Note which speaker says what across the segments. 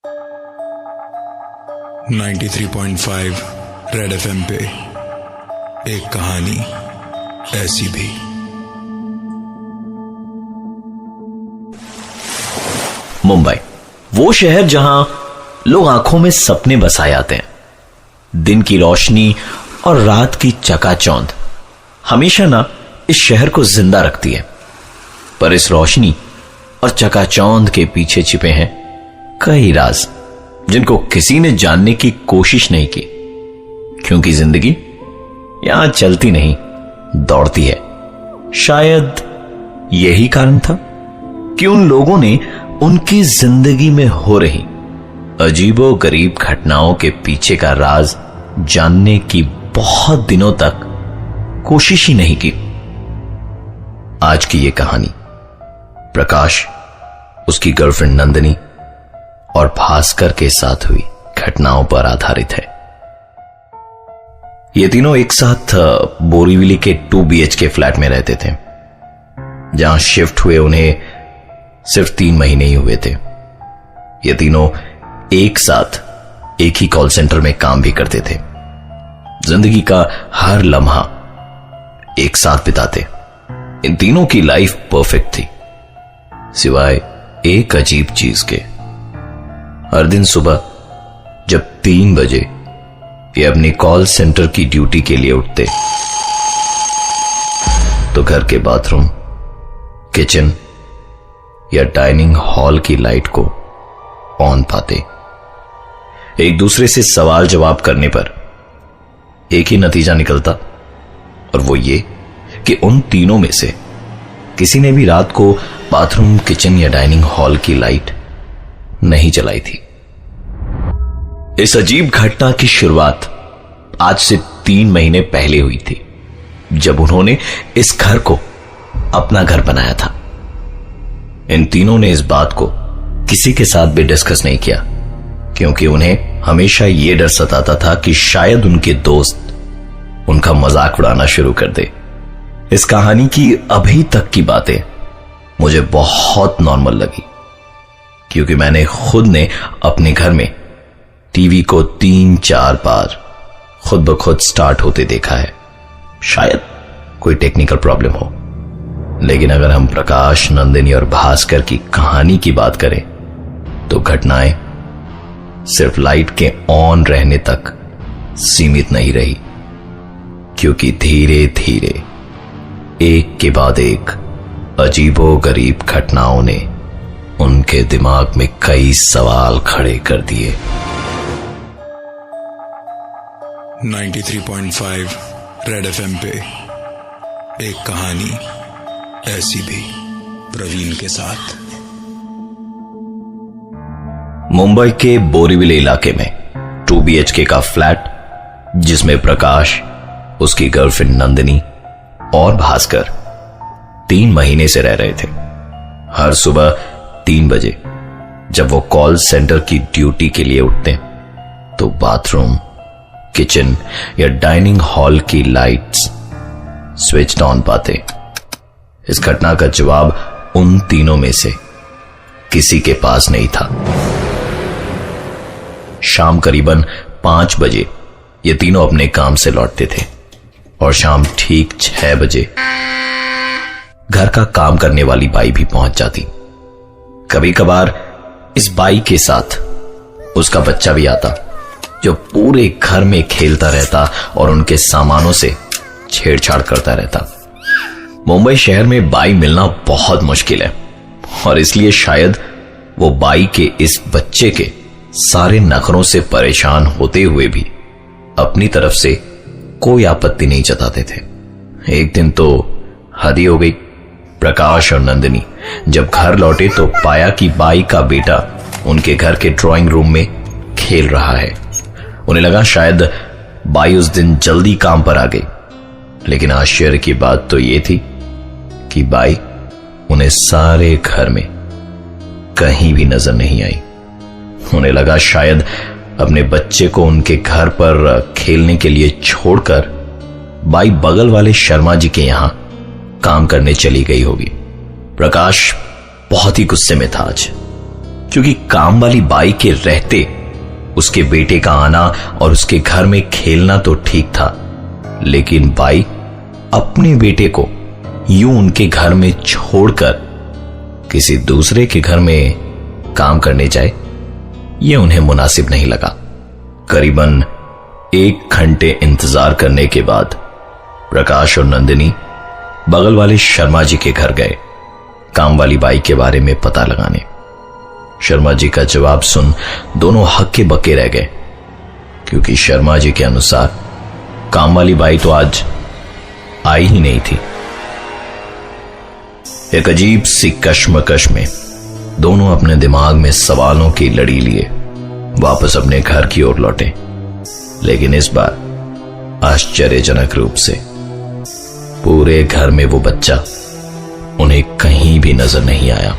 Speaker 1: 93.5 red FM पे एक कहानी ऐसी भी।
Speaker 2: मुंबई, वो शहर जहां लोग आंखों में सपने बसाए आते हैं। दिन की रोशनी और रात की चकाचौंध हमेशा ना इस शहर को जिंदा रखती है, पर इस रोशनी और चकाचौंध के पीछे छिपे हैं कई राज जिनको किसी ने जानने की कोशिश नहीं की, क्योंकि जिंदगी यहां चलती नहीं, दौड़ती है। शायद यही कारण था कि उन लोगों ने उनकी जिंदगी में हो रही अजीबो गरीब घटनाओं के पीछे का राज जानने की बहुत दिनों तक कोशिश ही नहीं की। आज की यह कहानी प्रकाश, उसकी गर्लफ्रेंड नंदिनी और भास्कर के साथ हुई घटनाओं पर आधारित है। ये तीनों एक साथ बोरीवली के 2 BHK फ्लैट में रहते थे, जहां शिफ्ट हुए उन्हें सिर्फ 3 महीने ही हुए थे। ये तीनों एक साथ एक ही कॉल सेंटर में काम भी करते थे। जिंदगी का हर लम्हा एक साथ बिताते। इन तीनों की लाइफ परफेक्ट थी, सिवाय एक अजीब चीज के। हर दिन सुबह जब 3 बजे ये अपनी कॉल सेंटर की ड्यूटी के लिए उठते, तो घर के बाथरूम, किचन या डाइनिंग हॉल की लाइट को ऑन पाते। एक दूसरे से सवाल जवाब करने पर एक ही नतीजा निकलता, और वो ये कि उन तीनों में से किसी ने भी रात को बाथरूम, किचन या डाइनिंग हॉल की लाइट नहीं जलाई थी। इस अजीब घटना की शुरुआत आज से 3 महीने पहले हुई थी, जब उन्होंने इस घर को अपना घर बनाया था। इन तीनों ने इस बात को किसी के साथ भी डिस्कस नहीं किया, क्योंकि उन्हें हमेशा यह डर सताता था कि शायद उनके दोस्त उनका मजाक उड़ाना शुरू कर दे। इस कहानी की अभी तक की बातें मुझे बहुत नॉर्मल लगी, क्योंकि मैंने खुद ने अपने घर में टीवी को 3-4 बार खुद ब खुद स्टार्ट होते देखा है। शायद कोई टेक्निकल प्रॉब्लम हो, लेकिन अगर हम प्रकाश, नंदिनी और भास्कर की कहानी की बात करें तो घटनाएं सिर्फ लाइट के ऑन रहने तक सीमित नहीं रही, क्योंकि धीरे धीरे एक के बाद एक अजीबो गरीब घटनाओं ने उनके दिमाग में कई सवाल खड़े कर दिए।
Speaker 1: 93.5 रेड एफएम पे एक कहानी ऐसी भी, प्रवीण के साथ।
Speaker 2: मुंबई के बोरीवली इलाके में 2 BHK का फ्लैट, जिसमें प्रकाश, उसकी गर्लफ्रेंड नंदिनी और भास्कर 3 महीने से रह रहे थे। हर सुबह 3 बजे जब वो कॉल सेंटर की ड्यूटी के लिए उठते, तो बाथरूम, किचन या डाइनिंग हॉल की लाइट्स स्विच ऑन पाते। इस घटना का जवाब उन तीनों में से किसी के पास नहीं था। शाम करीबन 5 बजे ये तीनों अपने काम से लौटते थे, और शाम ठीक 6 बजे घर का काम करने वाली बाई भी पहुंच जाती। कभी कभार इस बाई के साथ उसका बच्चा भी आता, जो पूरे घर में खेलता रहता और उनके सामानों से छेड़छाड़ करता रहता। मुंबई शहर में बाई मिलना बहुत मुश्किल है, और इसलिए शायद वो बाई के इस बच्चे के सारे नखरों से परेशान होते हुए भी अपनी तरफ से कोई आपत्ति नहीं जताते थे। एक दिन तो हद ही हो गई। प्रकाश और नंदिनी जब घर लौटे तो पाया कि बाई का बेटा उनके घर के ड्राइंग रूम में खेल रहा है। उन्हें लगा शायद बाई उस दिन जल्दी काम पर आ गई, लेकिन आश्चर्य की बात तो यह थी कि बाई उन्हें सारे घर में कहीं भी नजर नहीं आई। उन्हें लगा शायद अपने बच्चे को उनके घर पर खेलने के लिए छोड़कर बाई बगल वाले शर्मा जी के यहां काम करने चली गई होगी। प्रकाश बहुत ही गुस्से में था आज। क्योंकि काम वाली बाई के रहते उसके बेटे का आना और उसके घर में खेलना तो ठीक था, लेकिन बाई अपने बेटे को यूं उनके घर में छोड़कर किसी दूसरे के घर में काम करने जाए, यह उन्हें मुनासिब नहीं लगा। करीबन 1 घंटे इंतजार करने के बाद प्रकाश और नंदिनी बगल वाले शर्मा जी के घर गए काम वाली बाई के बारे में पता लगाने। शर्मा जी का जवाब सुन दोनों हक्के बक्के रह गए, क्योंकि शर्मा जी के अनुसार काम वाली बाई तो आज आई ही नहीं थी। एक अजीब सी कश्मकश में दोनों अपने दिमाग में सवालों की लड़ी लिए वापस अपने घर की ओर लौटे, लेकिन इस बार आश्चर्यजनक रूप से पूरे घर में वो बच्चा उन्हें कहीं भी नजर नहीं आया।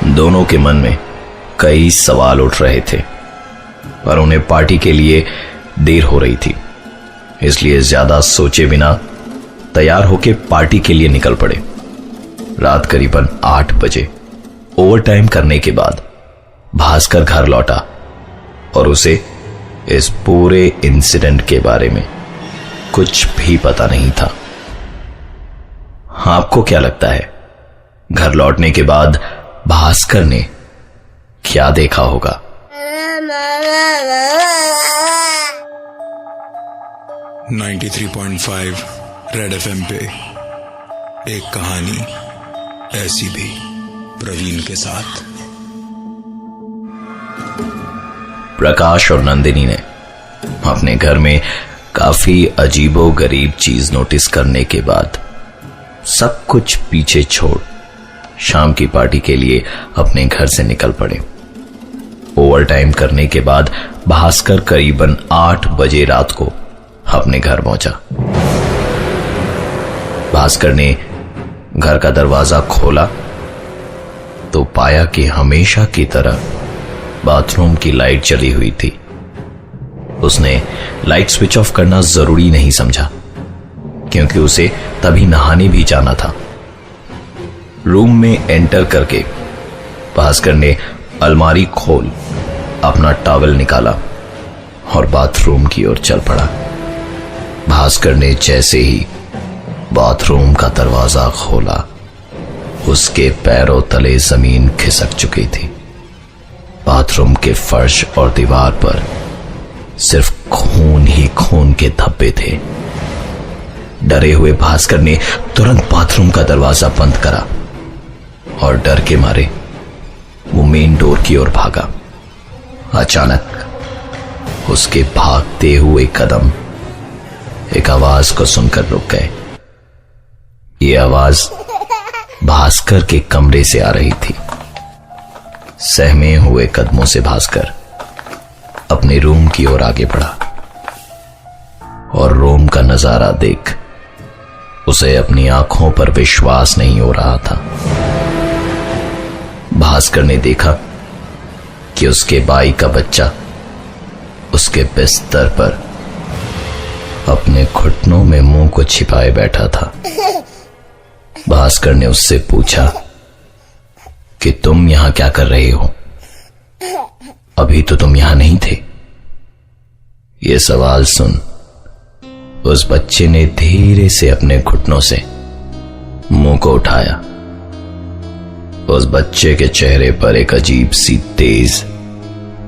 Speaker 2: दोनों के मन में कई सवाल उठ रहे थे, पर उन्हें पार्टी के लिए देर हो रही थी, इसलिए ज्यादा सोचे बिना तैयार होकर पार्टी के लिए निकल पड़े। रात करीबन 8 बजे ओवरटाइम करने के बाद भास्कर घर लौटा और उसे इस पूरे इंसिडेंट के बारे में कुछ भी पता नहीं था। आपको क्या लगता है, घर लौटने के बाद भास्कर ने क्या देखा होगा?
Speaker 1: .5 रेड एफएम पे एक कहानी ऐसी भी, प्रवीण के साथ।
Speaker 2: प्रकाश और नंदिनी ने अपने घर में काफी अजीबो गरीब चीज नोटिस करने के बाद सब कुछ पीछे छोड़ शाम की पार्टी के लिए अपने घर से निकल पड़े। ओवरटाइम करने के बाद भास्कर करीबन 8 बजे रात को अपने घर पहुंचा। भास्कर ने घर का दरवाजा खोला तो पाया कि हमेशा की तरह बाथरूम की लाइट जली हुई थी। उसने लाइट स्विच ऑफ करना जरूरी नहीं समझा, क्योंकि उसे तभी नहाने भी जाना था। रूम में एंटर करके भास्कर ने अलमारी खोल अपना टॉवल निकाला और बाथरूम की ओर चल पड़ा। भास्कर ने जैसे ही बाथरूम का दरवाजा खोला, उसके पैरों तले जमीन खिसक चुकी थी। बाथरूम के फर्श और दीवार पर सिर्फ खून ही खून के धब्बे थे। डरे हुए भास्कर ने तुरंत बाथरूम का दरवाजा बंद करा और डर के मारे वो मेन डोर की ओर भागा। अचानक उसके भागते हुए कदम एक आवाज को सुनकर रुक गए। ये आवाज भास्कर के कमरे से आ रही थी। सहमे हुए कदमों से भास्कर अपने रूम की ओर आगे बढ़ा और रूम का नजारा देख उसे अपनी आंखों पर विश्वास नहीं हो रहा था। भास्कर ने देखा कि उसके बाई का बच्चा उसके बिस्तर पर अपने घुटनों में मुंह को छिपाए बैठा था। भास्कर ने उससे पूछा कि तुम यहां क्या कर रहे हो? अभी तो तुम यहां नहीं थे। यह सवाल सुन उस बच्चे ने धीरे से अपने घुटनों से मुंह को उठाया। उस बच्चे के चेहरे पर एक अजीब सी तेज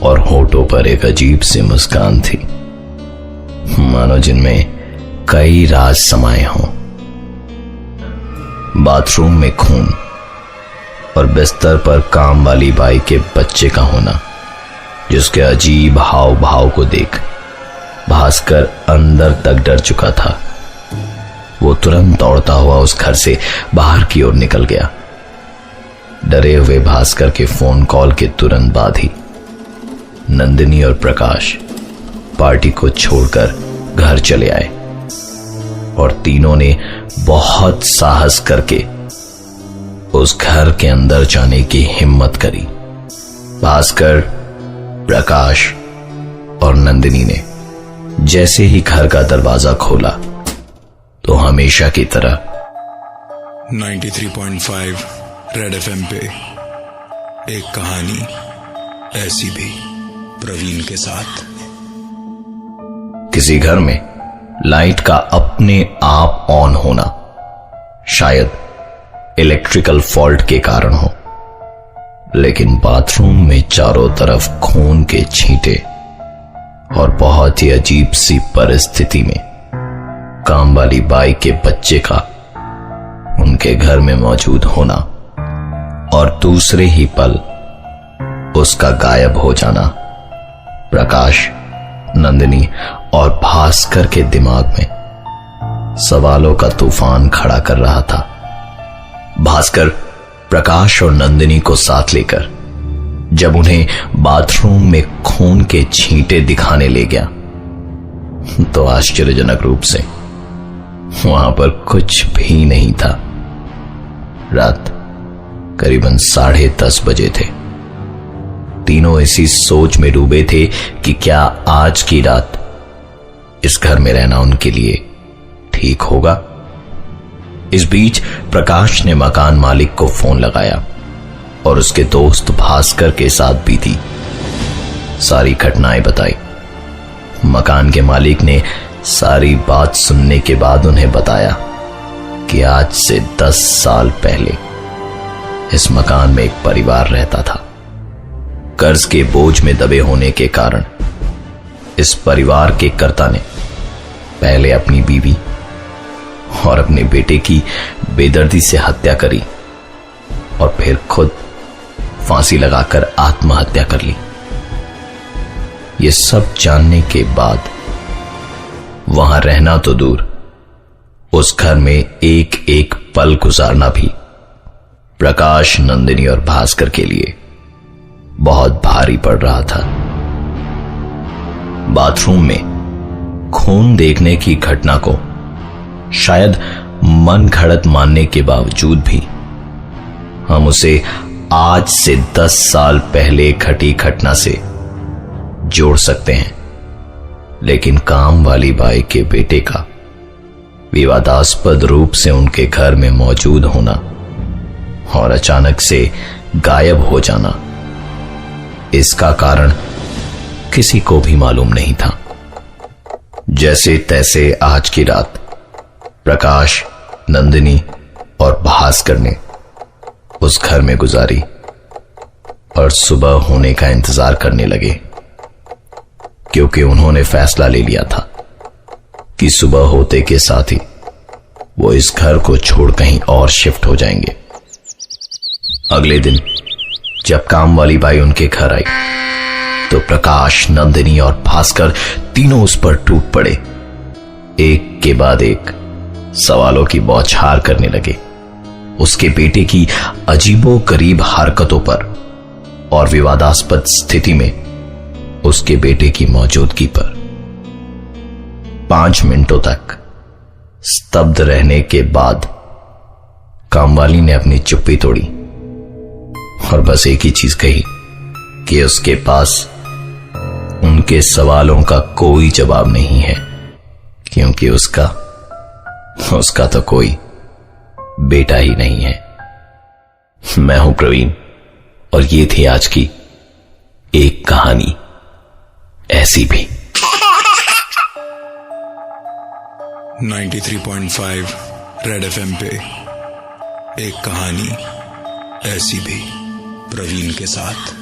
Speaker 2: और होठों पर एक अजीब सी मुस्कान थी, मानो जिनमें कई राज समाये हों। बाथरूम में खून और बिस्तर पर काम वाली बाई के बच्चे का होना, जिसके अजीब हाव भाव को देख भास्कर अंदर तक डर चुका था। वो तुरंत दौड़ता हुआ उस घर से बाहर की ओर निकल गया। डरे हुए भास्कर के फोन कॉल के तुरंत बाद ही नंदिनी और प्रकाश पार्टी को छोड़कर घर चले आए और तीनों ने बहुत साहस करके उस घर के अंदर जाने की हिम्मत करी। भास्कर, प्रकाश और नंदिनी ने जैसे ही घर का दरवाजा खोला तो हमेशा की तरह
Speaker 1: 93.5 रेड एफएम पे एक कहानी ऐसी भी प्रवीण के साथ।
Speaker 2: किसी घर में लाइट का अपने आप ऑन होना शायद इलेक्ट्रिकल फॉल्ट के कारण हो, लेकिन बाथरूम में चारों तरफ खून के छींटे और बहुत ही अजीब सी परिस्थिति में काम वाली बाई के बच्चे का उनके घर में मौजूद होना और दूसरे ही पल उसका गायब हो जाना प्रकाश, नंदिनी और भास्कर के दिमाग में सवालों का तूफान खड़ा कर रहा था। भास्कर प्रकाश और नंदिनी को साथ लेकर जब उन्हें बाथरूम में खून के छींटे दिखाने ले गया तो आश्चर्यजनक रूप से वहां पर कुछ भी नहीं था। रात करीबन 10:30 बजे थे। तीनों इसी सोच में डूबे थे कि क्या आज की रात इस घर में रहना उनके लिए ठीक होगा। इस बीच प्रकाश ने मकान मालिक को फोन लगाया और उसके दोस्त भास्कर के साथ बीती सारी घटनाएं बताई। मकान के मालिक ने सारी बात सुनने के बाद उन्हें बताया कि आज से 10 साल पहले इस मकान में एक परिवार रहता था। कर्ज के बोझ में दबे होने के कारण इस परिवार के कर्ता ने पहले अपनी बीवी और अपने बेटे की बेदर्दी से हत्या करी और फिर खुद फांसी लगाकर आत्महत्या कर ली। ये सब जानने के बाद वहां रहना तो दूर, उस घर में एक एक पल गुजारना भी प्रकाश, नंदिनी और भास्कर के लिए बहुत भारी पड़ रहा था। बाथरूम में खून देखने की घटना को शायद मन घड़त मानने के बावजूद भी हम उसे आज से 10 साल पहले घटी घटना से जोड़ सकते हैं, लेकिन काम वाली बाई के बेटे का विवादास्पद रूप से उनके घर में मौजूद होना और अचानक से गायब हो जाना, इसका कारण किसी को भी मालूम नहीं था। जैसे तैसे आज की रात प्रकाश, नंदिनी और भास्कर ने उस घर में गुजारी और सुबह होने का इंतजार करने लगे, क्योंकि उन्होंने फैसला ले लिया था कि सुबह होते के साथ ही वो इस घर को छोड़ कहीं और शिफ्ट हो जाएंगे। अगले दिन जब काम वाली बाई उनके घर आई तो प्रकाश, नंदिनी और भास्कर तीनों उस पर टूट पड़े। एक के बाद एक सवालों की बौछार करने लगे, उसके बेटे की अजीबोगरीब हरकतों पर और विवादास्पद स्थिति में उसके बेटे की मौजूदगी पर। 5 मिनटों तक स्तब्ध रहने के बाद कामवाली ने अपनी चुप्पी तोड़ी और बस एक ही चीज कही कि उसके पास उनके सवालों का कोई जवाब नहीं है, क्योंकि उसका तो कोई बेटा ही नहीं है। मैं हूं प्रवीण और ये थी आज की एक कहानी ऐसी भी।
Speaker 1: 93.5 रेड एफएम पे एक कहानी ऐसी भी प्रवीण के साथ।